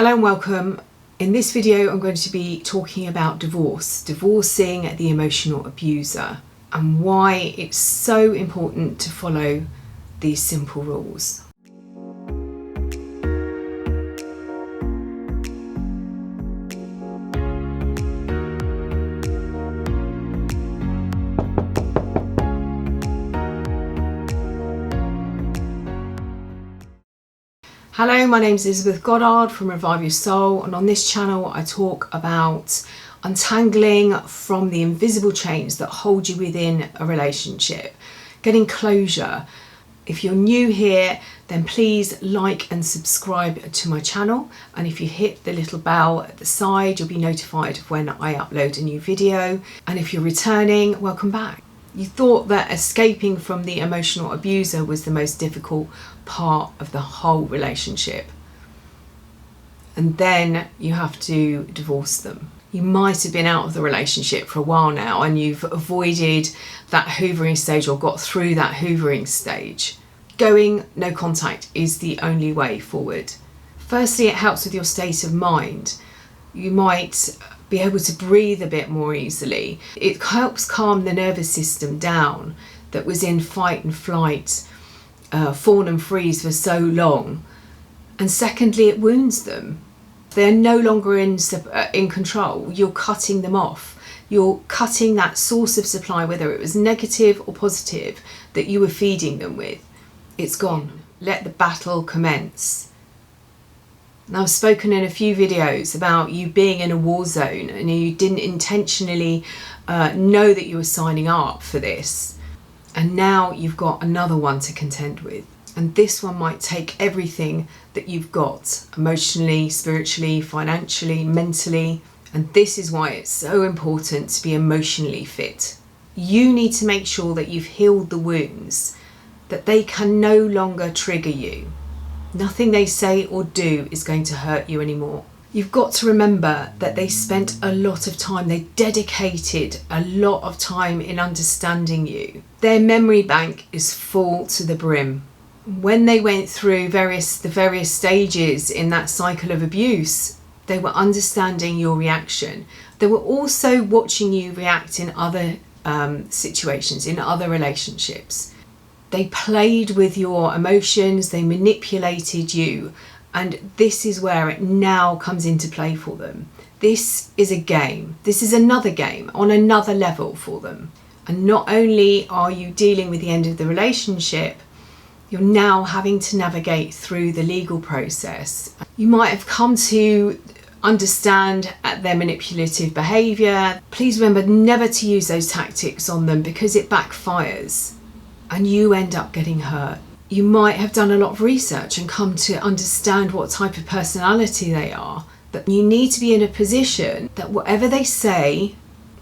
Hello and welcome. In this video I'm going to be talking about divorcing the emotional abuser, and why it's so important to follow these simple rules. Hello, my name is Elizabeth Goddard from Revive Your Soul, and on this channel I talk about untangling from the invisible chains that hold you within a relationship, getting closure. If you're new here, then please like and subscribe to my channel, and if you hit the little bell at the side, you'll be notified of when I upload a new video. And if you're returning, welcome back. You thought that escaping from the emotional abuser was the most difficult part of the whole relationship, and then you have to divorce them. You might have been out of the relationship for a while now and you've avoided that hoovering stage or got through that hoovering stage. Going no contact is the only way forward. Firstly, it helps with your state of mind. You might be able to breathe a bit more easily. It helps calm the nervous system down that was in fight and flight, fawn and freeze for so long. And secondly, it wounds them. They're no longer in control. You're cutting them off. You're cutting that source of supply, whether it was negative or positive, that you were feeding them with. It's gone. Let the battle commence. Now, I've spoken in a few videos about you being in a war zone and you didn't intentionally know that you were signing up for this. And now you've got another one to contend with. And this one might take everything that you've got, emotionally, spiritually, financially, mentally. And this is why it's so important to be emotionally fit. You need to make sure that you've healed the wounds, that they can no longer trigger you. Nothing they say or do is going to hurt you anymore. You've got to remember that they spent a lot of time, they dedicated a lot of time in understanding you. Their memory bank is full to the brim. When they went through the various stages in that cycle of abuse, they were understanding your reaction. They were also watching you react in other situations, in other relationships. They played with your emotions, they manipulated you, and this is where it now comes into play for them. This is a game. This is another game on another level for them. And not only are you dealing with the end of the relationship, you're now having to navigate through the legal process. You might have come to understand their manipulative behaviour. Please remember never to use those tactics on them, because it backfires and you end up getting hurt. You might have done a lot of research and come to understand what type of personality they are. But you need to be in a position that whatever they say,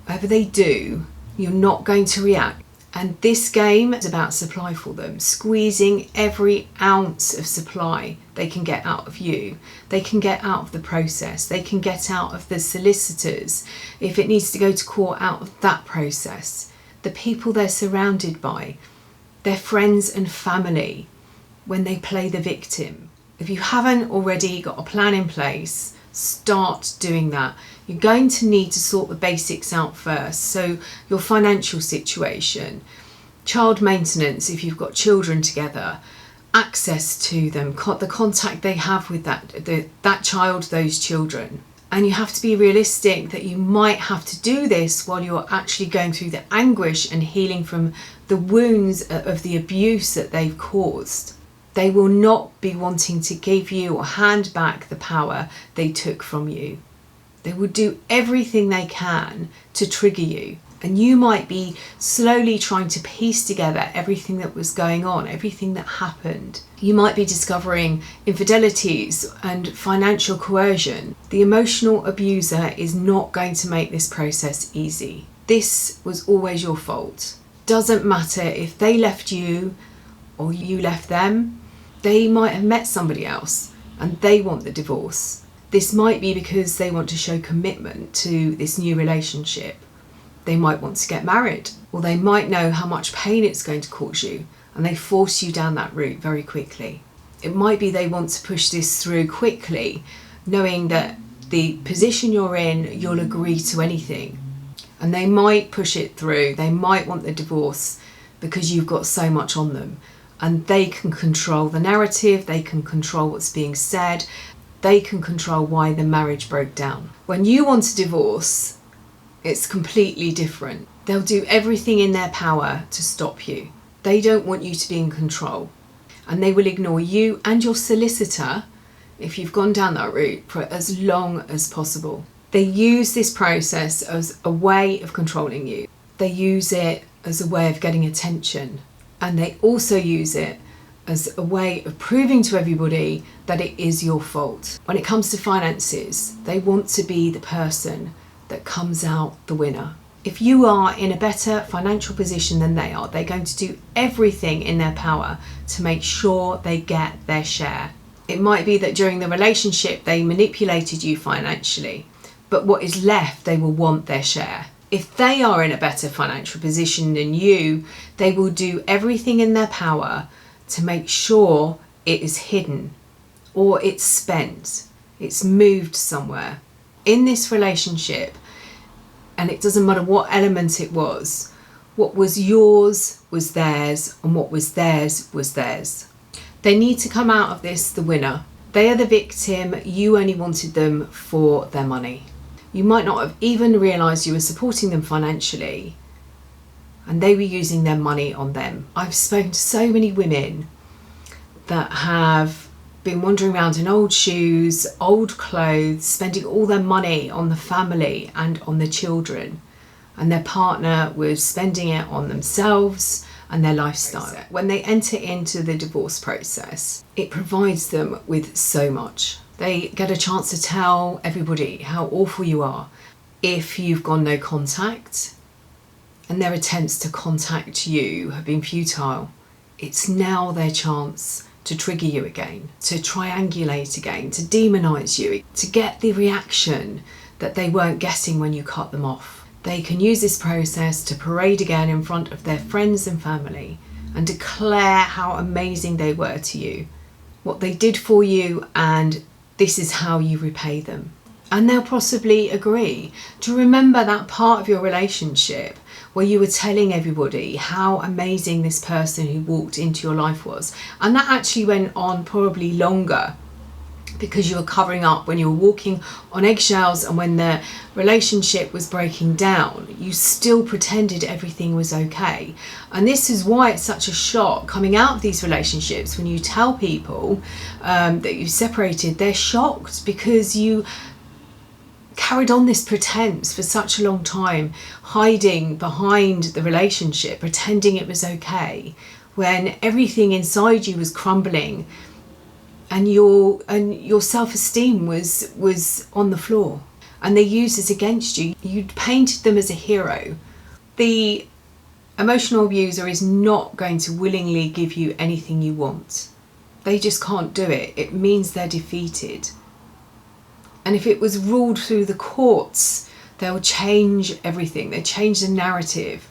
whatever they do, you're not going to react. And this game is about supply for them, squeezing every ounce of supply they can get out of you. They can get out of the process. They can get out of the solicitors. If it needs to go to court, out of that process. The people they're surrounded by, their friends and family, when they play the victim. If you haven't already got a plan in place, start doing that. You're going to need to sort the basics out first. So your financial situation, child maintenance if you've got children together, access to them, the contact they have with that child, those children. And you have to be realistic that you might have to do this while you're actually going through the anguish and healing from the wounds of the abuse that they've caused. They will not be wanting to give you or hand back the power they took from you. They will do everything they can to trigger you. And you might be slowly trying to piece together everything that was going on, everything that happened. You might be discovering infidelities and financial coercion. The emotional abuser is not going to make this process easy. This was always your fault. Doesn't matter if they left you or you left them. They might have met somebody else and they want the divorce. This might be because they want to show commitment to this new relationship. They might want to get married, or they might know how much pain it's going to cause you and they force you down that route very quickly. It might be they want to push this through quickly, knowing that the position you're in, you'll agree to anything. And they might push it through. They might want the divorce because you've got so much on them. And they can control the narrative, they can control what's being said, they can control why the marriage broke down. When you want a divorce, it's completely different. They'll do everything in their power to stop you. They don't want you to be in control. And they will ignore you and your solicitor, if you've gone down that route, for as long as possible. They use this process as a way of controlling you. They use it as a way of getting attention. And they also use it as a way of proving to everybody that it is your fault. When it comes to finances, they want to be the person that comes out the winner. If you are in a better financial position than they are, they're going to do everything in their power to make sure they get their share. It might be that during the relationship they manipulated you financially, but what is left, they will want their share. If they are in a better financial position than you, they will do everything in their power to make sure it is hidden or it's spent, it's moved somewhere. In this relationship, and it doesn't matter what element it was, what was yours was theirs and what was theirs was theirs. They need to come out of this the winner. They are the victim, you only wanted them for their money. You might not have even realised you were supporting them financially and they were using their money on them. I've spoken to so many women that have been wandering around in old shoes, old clothes, spending all their money on the family and on the children, and their partner was spending it on themselves and their lifestyle. When they enter into the divorce process, it provides them with so much. They get a chance to tell everybody how awful you are if you've gone no contact and their attempts to contact you have been futile. It's now their chance to trigger you again, to triangulate again, to demonise you, to get the reaction that they weren't getting when you cut them off. They can use this process to parade again in front of their friends and family and declare how amazing they were to you, what they did for you, and this is how you repay them. And they'll possibly agree to remember that part of your relationship where you were telling everybody how amazing this person who walked into your life was. And that actually went on probably longer because you were covering up when you were walking on eggshells, and when the relationship was breaking down, you still pretended everything was okay. And this is why it's such a shock coming out of these relationships. When you tell people that you've separated, they're shocked because you carried on this pretense for such a long time, hiding behind the relationship, pretending it was okay, when everything inside you was crumbling and your self-esteem was on the floor. And they used it against you. You painted them as a hero. The emotional abuser is not going to willingly give you anything you want. They just can't do it. It means they're defeated. And if it was ruled through the courts, they'll change everything. They change the narrative.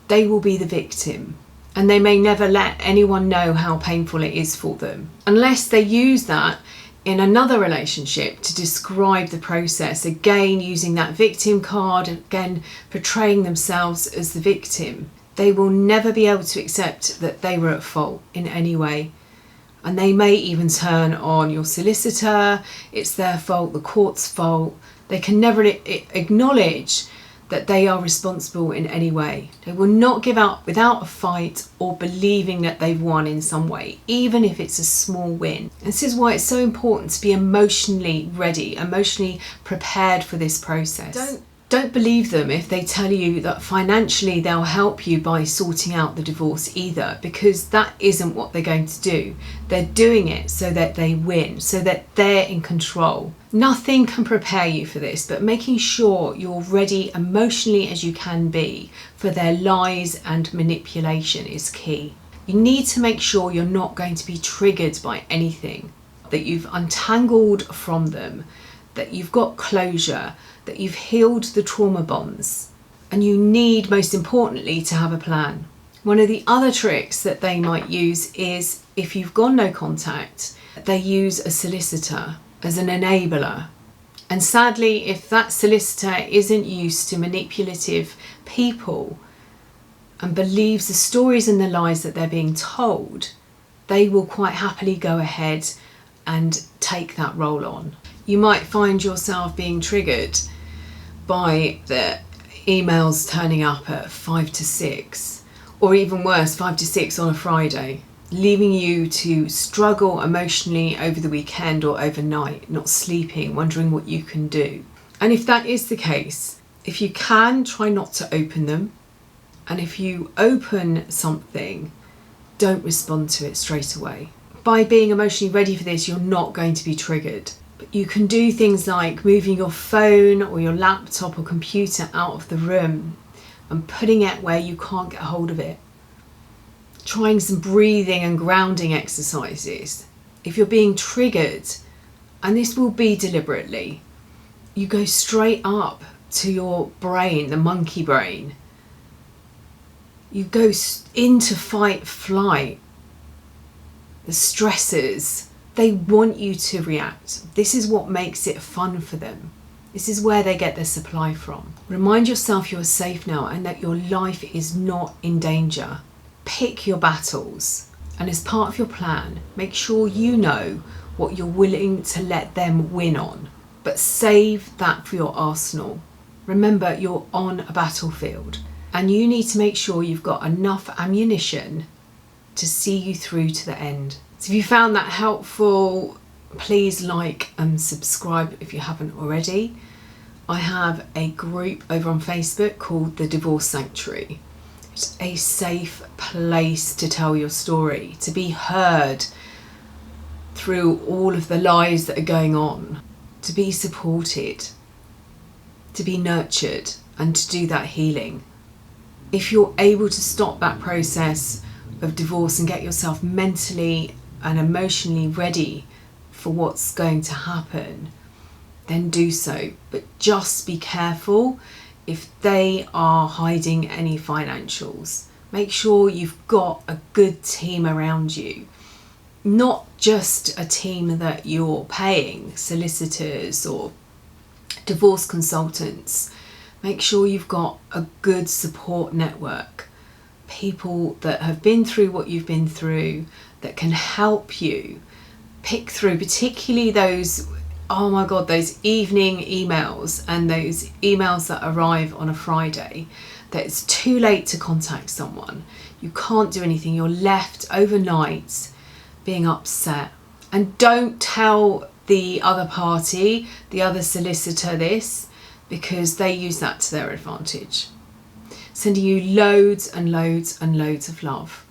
They will be the victim. And they may never let anyone know how painful it is for them, unless they use that in another relationship to describe the process, again using that victim card, again portraying themselves as the victim. They will never be able to accept that they were at fault in any way. And they may even turn on your solicitor. It's their fault, the court's fault. They can never acknowledge that they are responsible in any way. They will not give up without a fight or believing that they've won in some way, even if it's a small win. And this is why it's so important to be emotionally ready, emotionally prepared for this process. Don't believe them if they tell you that financially they'll help you by sorting out the divorce either, because that isn't what they're going to do. They're doing it so that they win, so that they're in control. Nothing can prepare you for this, but making sure you're ready emotionally as you can be for their lies and manipulation is key. You need to make sure you're not going to be triggered by anything, that you've untangled from them, that you've got closure, that you've healed the trauma bonds, and you need, most importantly, to have a plan. One of the other tricks that they might use is, if you've gone no contact, they use a solicitor. as an enabler. And sadly, if that solicitor isn't used to manipulative people and believes the stories and the lies that they're being told, they will quite happily go ahead and take that role on. You might find yourself being triggered by the emails turning up at 5 to 6, or even worse, 5 to 6 on a Friday, leaving you to struggle emotionally over the weekend or overnight, not sleeping, wondering what you can do. And if that is the case, if you can, try not to open them. And if you open something, don't respond to it straight away. By being emotionally ready for this, you're not going to be triggered. But you can do things like moving your phone or your laptop or computer out of the room and putting it where you can't get hold of it. Trying some breathing and grounding exercises. If you're being triggered, and this will be deliberately, you go straight up to your brain, the monkey brain. You go into fight, flight. The stressors, they want you to react. This is what makes it fun for them. This is where they get their supply from. Remind yourself you're safe now and that your life is not in danger. Pick your battles, and as part of your plan, make sure you know what you're willing to let them win on, but save that for your arsenal. Remember, you're on a battlefield and you need to make sure you've got enough ammunition to see you through to the end. So if you found that helpful, please like and subscribe if you haven't already. I have a group over on Facebook called the Divorce Sanctuary. It's a safe place to tell your story, to be heard through all of the lies that are going on, to be supported, to be nurtured, and to do that healing. If you're able to stop that process of divorce and get yourself mentally and emotionally ready for what's going to happen, then do so. But just be careful if they are hiding any financials. Make sure you've got a good team around you, not just a team that you're paying, solicitors or divorce consultants. Make sure you've got a good support network, people that have been through what you've been through, that can help you pick through, particularly those, oh my God, those evening emails and those emails that arrive on a Friday, that it's too late to contact someone. You can't do anything. You're left overnight being upset. And don't tell the other party, the other solicitor this, because they use that to their advantage. Sending you loads and loads and loads of love.